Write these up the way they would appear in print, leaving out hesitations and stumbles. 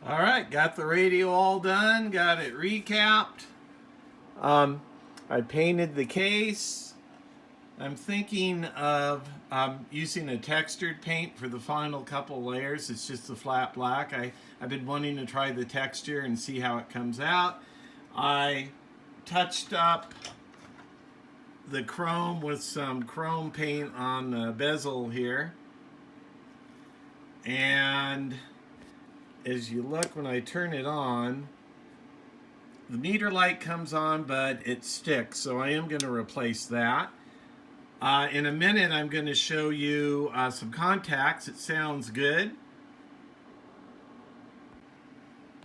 All right, got the radio all done, got it recapped. I painted the case. I'm thinking of using a textured paint for the final couple layers. It's just the flat black. I've been wanting to try the texture and see how it comes out. I touched up the chrome with some chrome paint on the bezel here. And as you look, when I turn it on, the meter light comes on, but it sticks, so I am going to replace that. In a minute, I'm going to show you some contacts. It sounds good.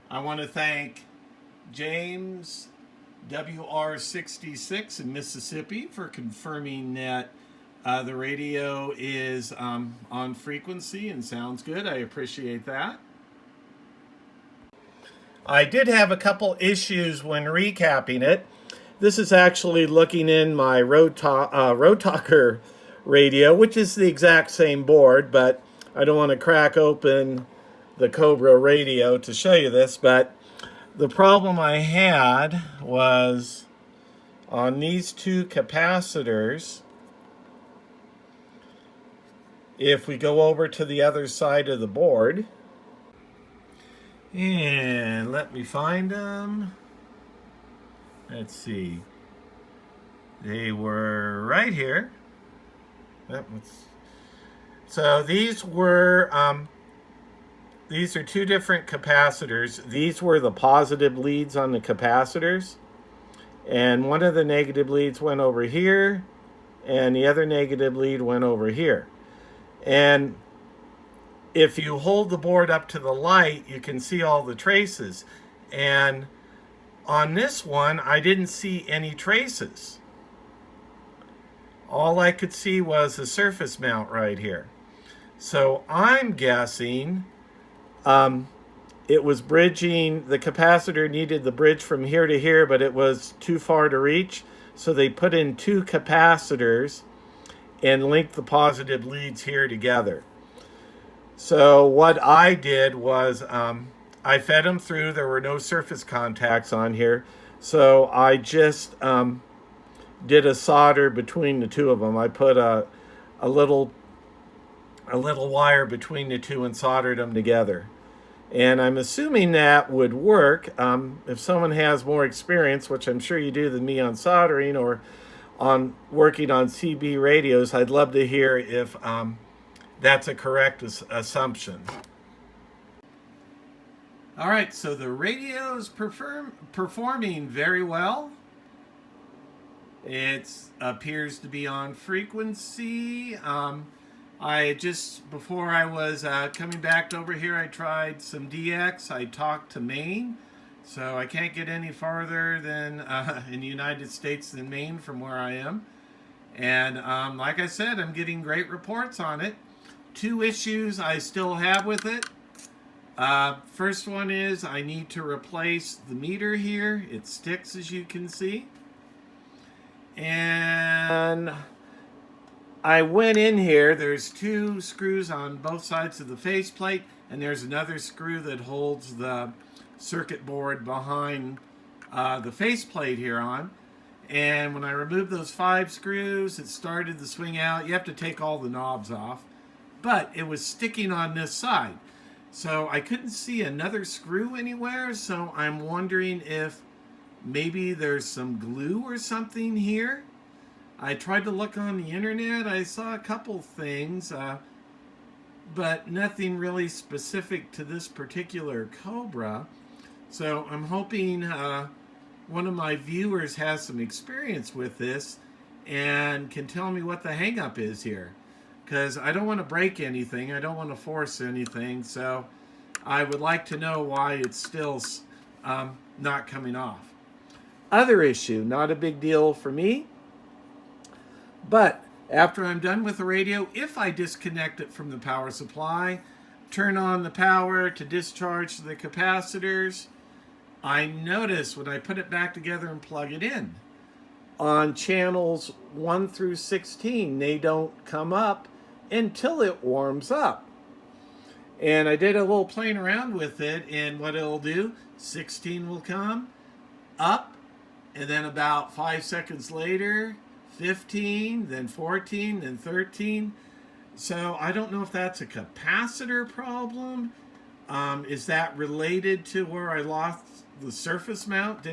I want to thank James WR66 in Mississippi for confirming that the radio is on frequency and sounds good. I appreciate that. I did have a couple issues when recapping it. This is actually looking in my Road Talker radio, which is the exact same board, but I don't want to crack open the Cobra radio to show you this. But the problem I had was on these two capacitors. If we go over to the other side of the board, and let me find them. Let's see. They were right here. So these are two different capacitors. These were the positive leads on the capacitors. And one of the negative leads went over here, and the other negative lead went over here. And if you hold the board up to the light, you can see all the traces. And on this one, I didn't see any traces. All I could see was a surface mount right here. So I'm guessing it was bridging, the capacitor needed the bridge from here to here, but it was too far to reach. So they put in two capacitors and linked the positive leads here together. So what I did was I fed them through. There were no surface contacts on here. So I just did a solder between the two of them. I put a little wire between the two and soldered them together. And I'm assuming that would work. If someone has more experience, which I'm sure you do than me on soldering or on working on CB radios, I'd love to hear if that's a correct assumption. All right, so the radio is performing very well. It appears to be on frequency. Before I was coming back over here, I tried some DX. I talked to Maine, so I can't get any farther than in the United States than Maine from where I am. And like I said, I'm getting great reports on it. Two issues I still have with it. First one is I need to replace the meter here. It sticks, as you can see. And I went in here. There's two screws on both sides of the faceplate, and there's another screw that holds the circuit board behind the faceplate here on. And when I removed those 5 screws, it started to swing out. You have to take all the knobs off. But it was sticking on this side. So I couldn't see another screw anywhere, so I'm wondering if maybe there's some glue or something here. I tried to look on the internet. I saw a couple things, but nothing really specific to this particular Cobra. So I'm hoping one of my viewers has some experience with this and can tell me what the hang-up is here. Because I don't want to break anything. I don't want to force anything. So I would like to know why it's still not coming off. Other issue, not a big deal for me. But after I'm done with the radio, if I disconnect it from the power supply, turn on the power to discharge the capacitors, I notice when I put it back together and plug it in, on channels 1 through 16, they don't come up until it warms up. And I did a little playing around with it, and what it'll do, 16 will come up, and then about 5 seconds later, 15, then 14, then 13. So I don't know if that's a capacitor problem. Is that related to where I lost the surface mount?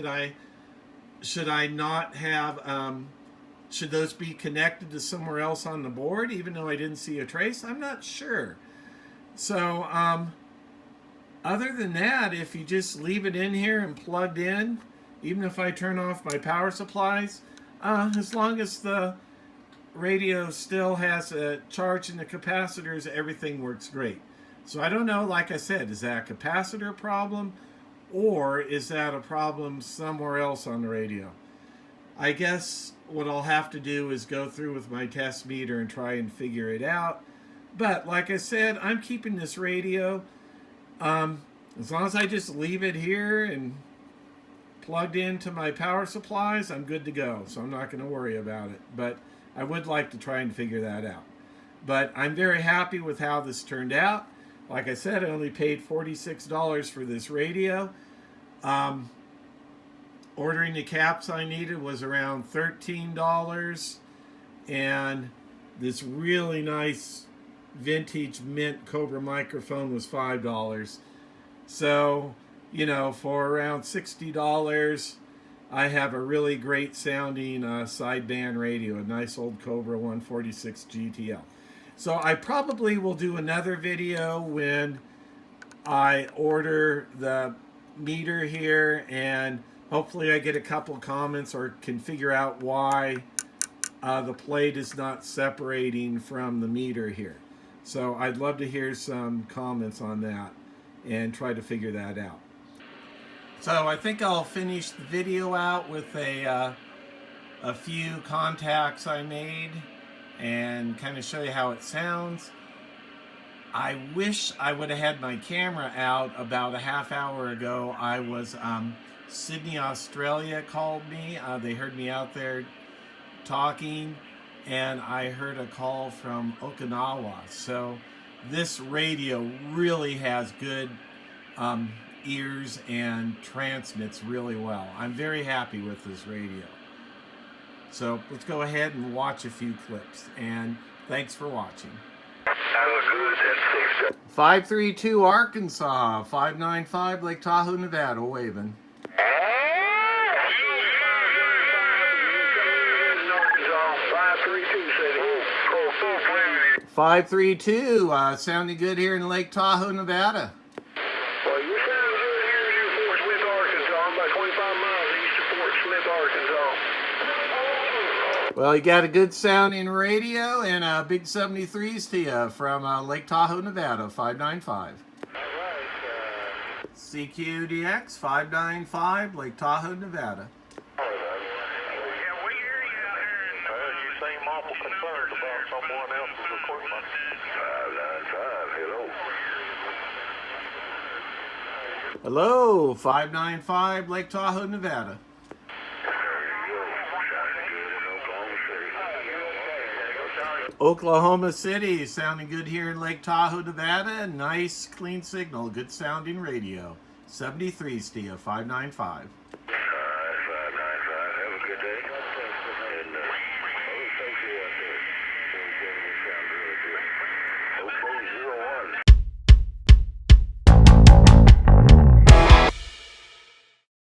Should I not have, should those be connected to somewhere else on the board, even though I didn't see a trace? I'm not sure. So, other than that, if you just leave it in here and plugged in, even if I turn off my power supplies, as long as the radio still has a charge in the capacitors, everything works great. So I don't know, like I said, is that a capacitor problem or is that a problem somewhere else on the radio? I guess what I'll have to do is go through with my test meter and try and figure it out. But like I said, I'm keeping this radio. As long as I just leave it here and plugged into my power supplies, I'm good to go. So I'm not going to worry about it. But I would like to try and figure that out. But I'm very happy with how this turned out. Like I said, I only paid $46 for this radio. Ordering the caps I needed was around $13. And this really nice vintage mint Cobra microphone was $5. So, you know, for around $60, I have a really great sounding sideband radio, a nice old Cobra 146 GTL. So I probably will do another video when I order the meter here, and hopefully I get a couple comments or can figure out why the plate is not separating from the meter here. So I'd love to hear some comments on that and try to figure that out. So I think I'll finish the video out with a few contacts I made and kind of show you how it sounds. I wish I would have had my camera out about a half hour ago. I was, Sydney, Australia called me. They heard me out there talking, and I heard a call from Okinawa. So this radio really has good ears and transmits really well. I'm very happy with this radio. So let's go ahead and watch a few clips, and thanks for watching. 532 Arkansas, 595 Lake Tahoe, Nevada, waving. 532, sounding good here in Lake Tahoe, Nevada. Well, you're sounding good here near Fort Smith, Arkansas. I'm about 25 miles east of Fort Smith, Arkansas. Well, you got a good sounding radio and a big 73s to you from Lake Tahoe, Nevada, 595. All right. CQDX, 595 Lake Tahoe, Nevada. Yeah, we hear you out here. You seem awful concerned about someone else's equipment. 595, hello. Hello, 595 Lake Tahoe, Nevada. Oklahoma City, sounding good here in Lake Tahoe, Nevada. Nice, clean signal, good sounding radio. 73s to you, 595. Have a good day. And Okay, 01.